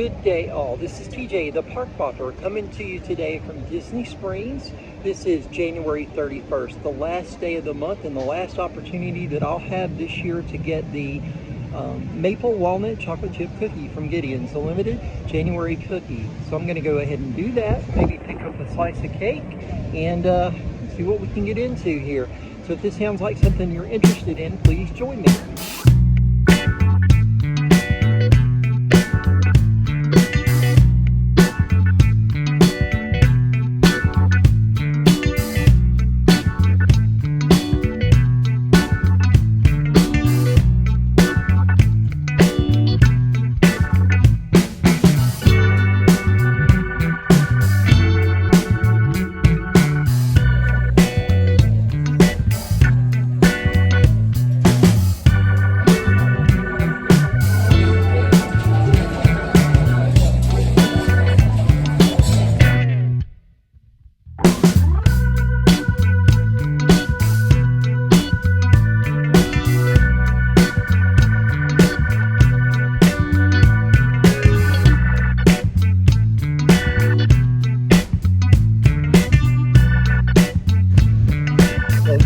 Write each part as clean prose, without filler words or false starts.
Good day all, this is TJ the Park Author coming to you today from Disney Springs. This is January 31st, the last day of the month and the last opportunity that I'll have this year to get the maple walnut chocolate chip cookie from Gideon's, the limited January cookie. So I'm going to go ahead and do that, maybe pick up a slice of cake and see what we can get into here. So if this sounds like something you're interested in, please join me.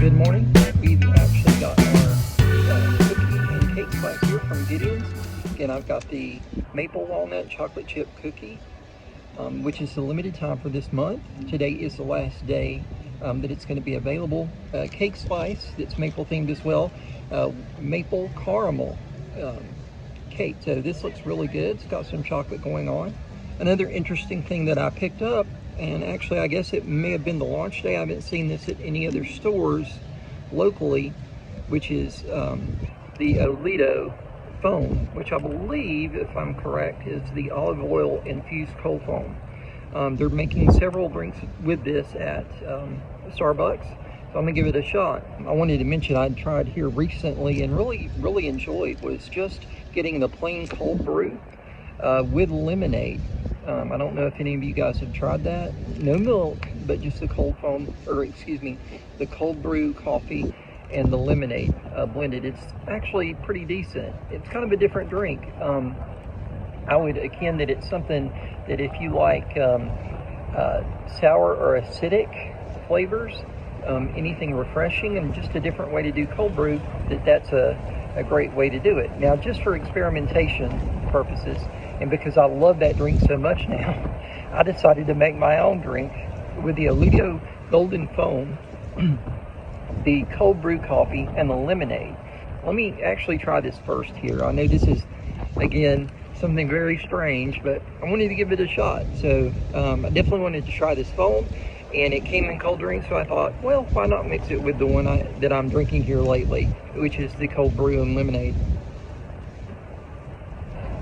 Good morning. We've actually got our cookie and cake slice here from Gideon's. Again, I've got the maple walnut chocolate chip cookie, which is the limited time for this month. Today is the last day that it's going to be available. Cake slice that's maple themed as well. Maple caramel cake. So this looks really good. It's got some chocolate going on. Another interesting thing that I picked up, and actually I guess it may have been the launch day, I haven't seen this at any other stores locally, which is the Olido foam, which I believe, if I'm correct, is the olive oil infused cold foam. They're making several drinks with this at Starbucks, so I'm gonna give it a shot. I wanted to mention I'd tried here recently and really enjoyed was just getting the plain cold brew with lemonade. I don't know if any of you guys have tried that. No milk, but just the cold foam, or excuse me, the cold brew coffee and the lemonade blended. It's actually pretty decent. It's kind of a different drink. I would akin that it's something that if you like sour or acidic flavors, anything refreshing and just a different way to do cold brew, that's a great way to do it. Now, just for experimentation purposes, and because I love that drink so much now, I decided to make my own drink with the Olido Golden Foam, the cold brew coffee, and the lemonade. Let me actually try this first here. I know this is, again, something very strange, but I wanted to give it a shot. So I definitely wanted to try this foam, and it came in cold drink, so I thought, well, why not mix it with the one that I'm drinking here lately, which is the cold brew and lemonade.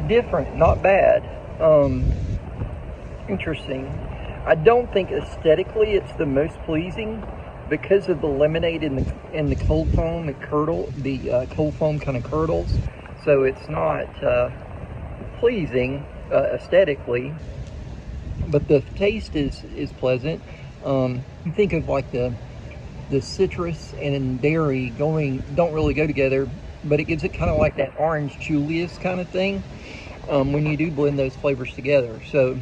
Different, not bad. Interesting. I don't think aesthetically it's the most pleasing because of the lemonade and the cold foam. The cold foam kind of curdles, so it's not pleasing aesthetically. But the taste is pleasant. You think of like the citrus and dairy don't really go together, but it gives it kind of like that orange Julius kind of thing when you do blend those flavors together. So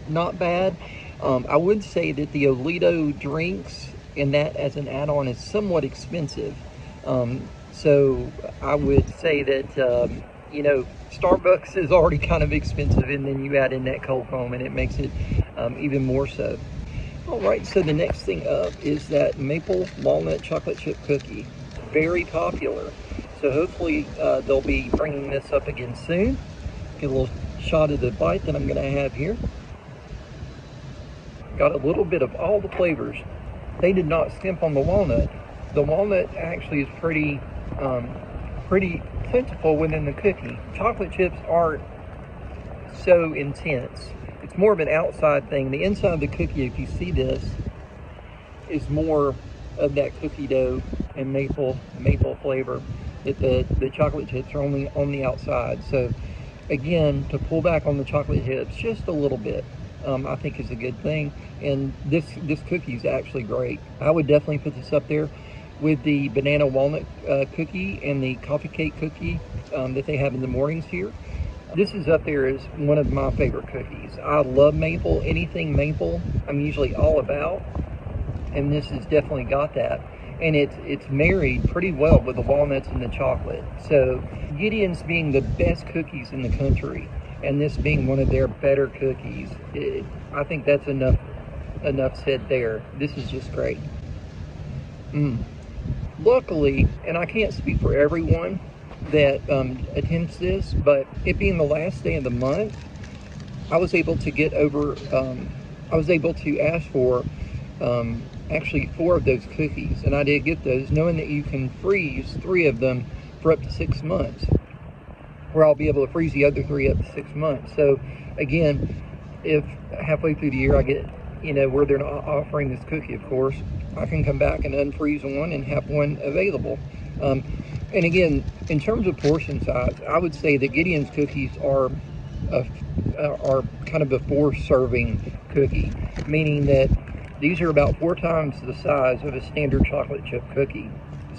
not bad. I would say that the Olido drinks and that as an add-on is somewhat expensive. So I would say that you know, Starbucks is already kind of expensive, and then you add in that cold foam and it makes it even more so. All right, so the next thing up is that maple walnut chocolate chip cookie. Very popular. So hopefully they'll be bringing this up again soon. Get a little shot of the bite that I'm going to have here. Got a little bit of all the flavors. They did not skimp on the walnut. The walnut actually is pretty plentiful within the cookie. Chocolate chips aren't so intense. It's more of an outside thing. The inside of the cookie, if you see this, is more of that cookie dough and maple flavor. That the chocolate chips are only on the outside. So again, to pull back on the chocolate chips just a little bit, I think is a good thing. And this cookie is actually great. I would definitely put this up there with the banana walnut cookie and the coffee cake cookie that they have in the mornings here. This is up there as one of my favorite cookies. I love maple. Anything maple, I'm usually all about. And this has definitely got that. And it's married pretty well with the walnuts and the chocolate. So Gideon's being the best cookies in the country, and this being one of their better cookies, I think that's enough said there. This is just great. Luckily, and I can't speak for everyone that attends this, but it being the last day of the month, I was able to get over, I was able to ask for actually 4 of those cookies, and I did get those, knowing that you can freeze 3 of them for up to 6 months, where I'll be able to freeze the other 3 up to 6 months. So again, if halfway through the year I get, where they're not offering this cookie, of course, I can come back and unfreeze one and have one available. And again, in terms of portion size, I would say that Gideon's cookies are kind of a 4-serving cookie, meaning that these are about 4 times the size of a standard chocolate chip cookie.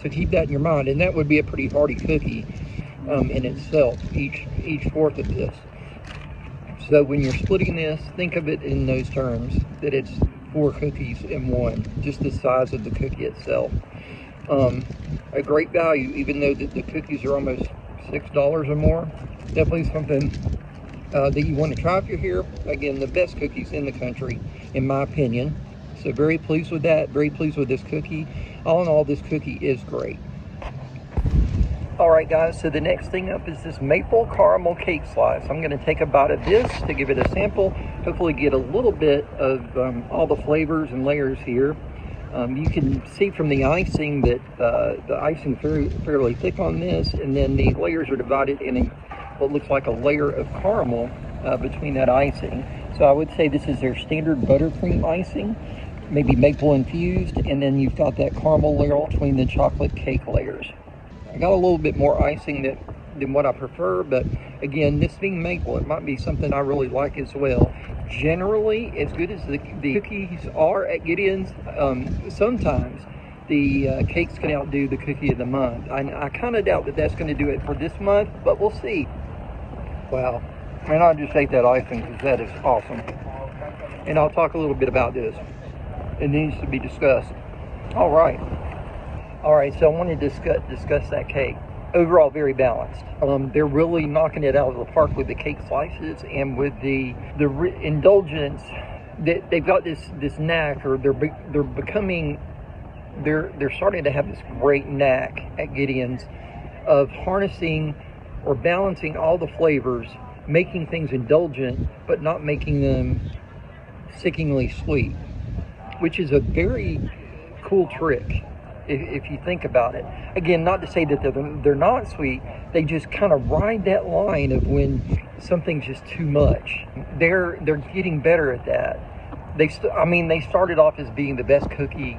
So keep that in your mind, and that would be a pretty hearty cookie in itself, each fourth of this. So when you're splitting this, think of it in those terms, that it's 4 cookies in one, just the size of the cookie itself. A great value, even though the cookies are almost $6 or more. Definitely something that you want to try if you're here. Again, the best cookies in the country, in my opinion. So very pleased with that, very pleased with this cookie. All in all, this cookie is great. All right, guys, so the next thing up is this maple caramel cake slice. I'm going to take a bite of this to give it a sample, hopefully get a little bit of all the flavors and layers here. You can see from the icing that the icing is fairly thick on this, and then the layers are divided in what looks like a layer of caramel between that icing. So I would say this is their standard buttercream icing, maybe maple infused, and then you've got that caramel layer between the chocolate cake layers. I got a little bit more icing than what I prefer, but again, this being maple, it might be something I really like as well. Generally, as good as the cookies are at Gideon's, sometimes the cakes can outdo the cookie of the month. I kind of doubt that that's going to do it for this month, but we'll see. Wow, and I just ate that icing because that is awesome. And I'll talk a little bit about this. It needs to be discussed. All right, so I want to discuss that cake. Overall, very balanced. They're really knocking it out of the park with the cake slices and with the indulgence. They've got this knack, or they're starting to have this great knack at Gideon's of harnessing or balancing all the flavors, making things indulgent, but not making them sickeningly sweet, which is a very cool trick. If you think about it. Again, not to say that they're not sweet, they just kind of ride that line of when something's just too much. They're getting better at that. They started off as being the best cookie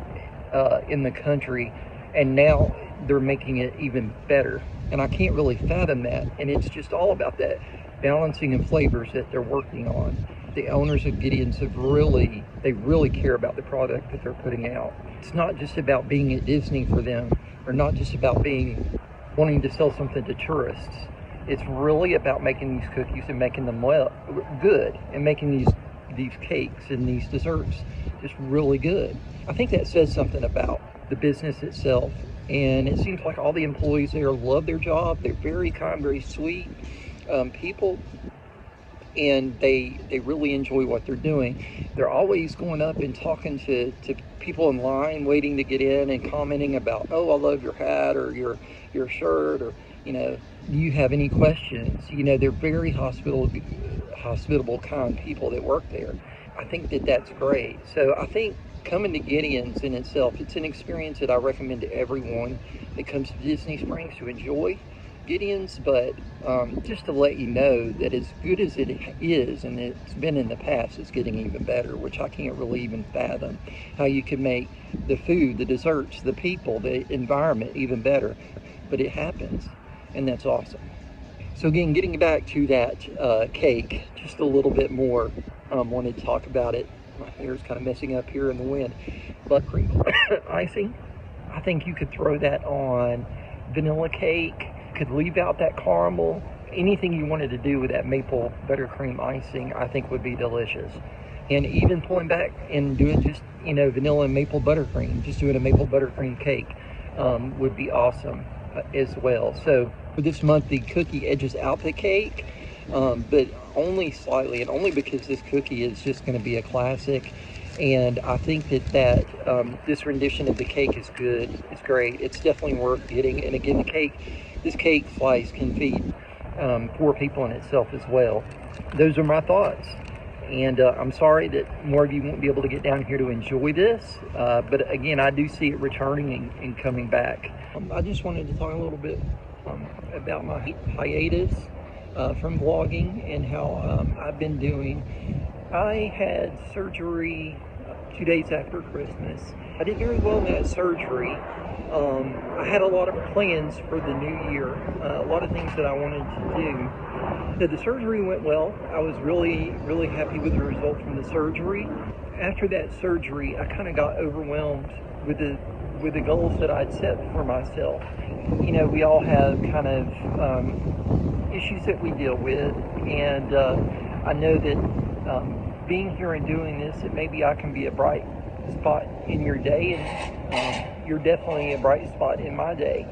in the country, and now they're making it even better. And I can't really fathom that. And it's just all about that balancing of flavors that they're working on. The owners of Gideon's really care about the product that they're putting out. It's not just about being at Disney for them, or not just about wanting to sell something to tourists. It's really about making these cookies and making them good, and making these cakes and these desserts just really good. I think that says something about the business itself, and it seems like all the employees there love their job. They're very kind, very sweet people, and they really enjoy what they're doing. They're always going up and talking to people in line waiting to get in, and commenting about, oh, I love your hat, or your shirt, or do you have any questions? They're very hospitable, kind people that work there. I think that's great. So I think coming to Gideon's in itself, it's an experience that I recommend to everyone that comes to Disney Springs to enjoy Gideon's. But just to let you know that as good as it is, and it's been in the past, it's getting even better, which I can't really even fathom how you can make the food, the desserts, the people, the environment even better. But it happens, and that's awesome. So again, getting back to that cake just a little bit more, wanted to talk about it. My hair's kind of messing up here in the wind. Buttercream icing, I think you could throw that on vanilla cake, could leave out that caramel, anything you wanted to do with that maple buttercream icing, I think would be delicious. And even pulling back and doing just, vanilla and maple buttercream, just doing a maple buttercream cake would be awesome as well. So for this month, the cookie edges out the cake, but only slightly, and only because this cookie is just going to be a classic. And I think that this rendition of the cake is good. It's great. It's definitely worth getting. And again, this cake slice can feed 4 people in itself as well. Those are my thoughts. And I'm sorry that more of you won't be able to get down here to enjoy this. But again, I do see it returning and coming back. I just wanted to talk a little bit about my hiatus from vlogging and how I've been doing. I had surgery 2 days after Christmas. I did very well in that surgery. I had a lot of plans for the new year, a lot of things that I wanted to do. So the surgery went well. I was really, really happy with the result from the surgery. After that surgery, I kind of got overwhelmed with the goals that I'd set for myself. We all have kind of issues that we deal with, and I know that being here and doing this, that maybe I can be a bright spot in your day, and you're definitely a bright spot in my day.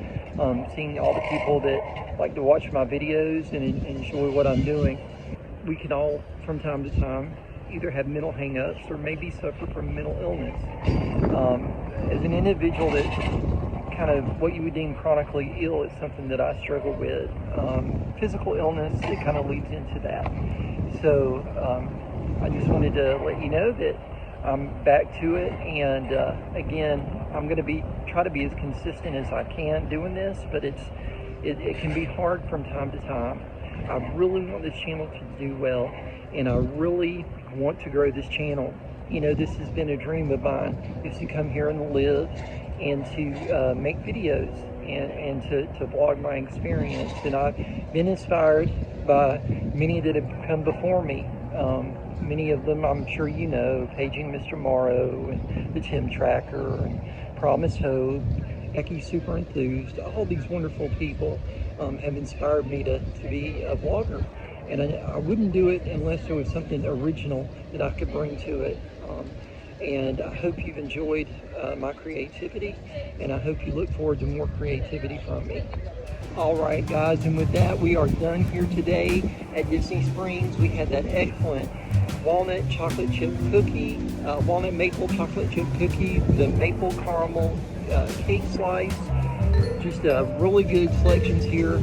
Seeing all the people that like to watch my videos and enjoy what I'm doing. We can all, from time to time, either have mental hang-ups or maybe suffer from mental illness. As an individual that's kind of what you would deem chronically ill is something that I struggle with. Physical illness, it kind of leads into that. So I just wanted to let you know that I'm back to it, and again, I'm going to try to be as consistent as I can doing this, but it can be hard from time to time. I really want this channel to do well, and I really want to grow this channel. This has been a dream of mine, is to come here and live and to make videos and to vlog my experience. And I've been inspired by many that have come before me. Many of them I'm sure you know, Paging Mr. Morrow and the Tim Tracker and Promise Hope, Eki Super Enthused. All these wonderful people have inspired me to be a vlogger. And I wouldn't do it unless there was something original that I could bring to it. And I hope you've enjoyed my creativity, and I hope you look forward to more creativity from me. All right, guys, and with that, we are done here today at Disney Springs. We had that excellent walnut chocolate chip cookie, walnut maple chocolate chip cookie, the maple caramel cake slice. Just really good selections here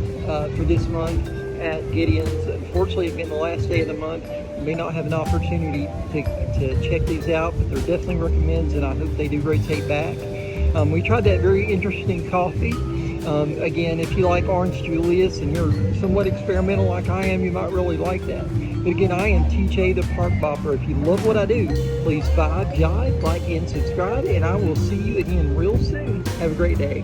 for this month at Gideon's. Unfortunately, it being the last day of the month, you may not have an opportunity to check these out, but they're definitely recommends, and I hope they do rotate back. We tried that very interesting coffee. Again, if you like Orange Julius and you're somewhat experimental like I am, you might really like that. But again, I am TJ the Park Bopper. If you love what I do, please jive, like, and subscribe, and I will see you again real soon. Have a great day.